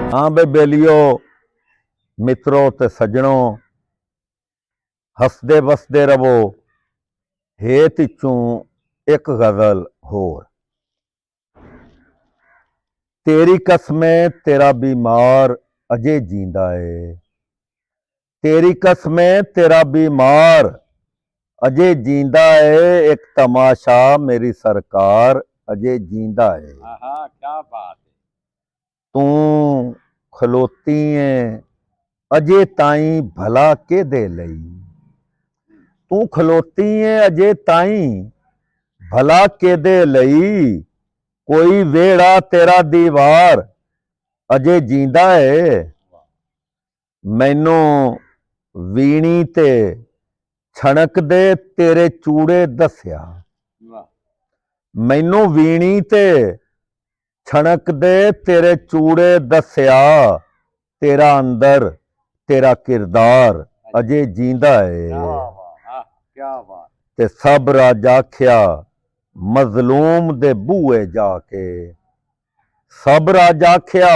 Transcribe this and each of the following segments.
हाँ बे बेलियो, मित्रों ते सजनों, हसदे बसदे रवो। हेत चू एक गजल होर। तेरी कसमें तेरा बीमार अजे जींदा है। तेरी कसमें तेरा बीमार अजे जींदा है। एक तमाशा मेरी सरकार अजे जींदा है। क्या बात है। तू खलोती है अजे ताई भला के दे लई। तू खलोती है अजे ताई भला के दे लई। कोई वेड़ा तेरा दीवार अजे जींदा है। मैनू वीणी ते छणक दे तेरे चूड़े दस्या। मैनू वीणी ते छणक दे तेरे चूड़े दस्या। तेरा अंदर तेरा किरदार अजे जींदा है। क्या बात। ते सब राज आख्या मजलूम दे बूए जाके। सब राज आख्या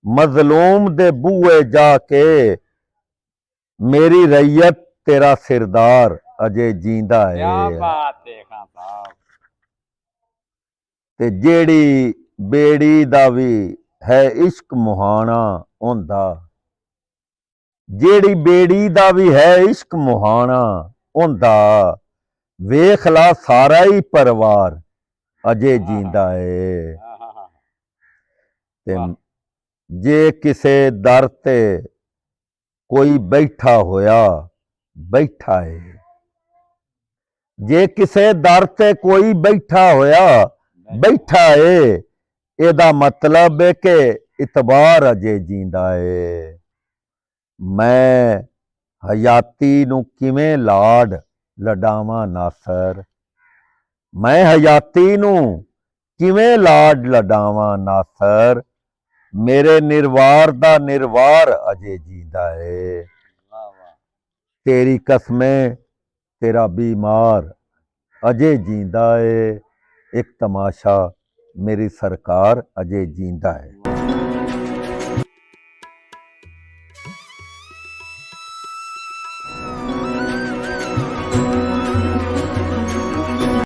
मजलूम दे बूए जाके। मेरी रैयत तेरा सिरदार अजे जींदा है। क्या बात है खान साहब। ते जेड़ी बेड़ी दा भी है इश्क मुहाना होंदा। जेड़ी बेड़ी दा भी है इश्क मुहाना होंदा। वेख ला सारा ही परिवार अजे जींदा है। ते जे किसे दर ते कोई बैठा होया बैठा है। जे किसे दर ते कोई बैठा होया बैठा है। एदा मतलब है कि इतबार अजे जींदा है। मैं हयाती नू किवें लाड लडावां नासर। मैं हयाती नू किवें लाड लडावां नासर। मेरे निर्वार दा निर्वार अजे जींदा है। तेरी कसमें तेरा बीमार अजे जींदा है। एक तमाशा मेरी सरकार अजे जींदा है।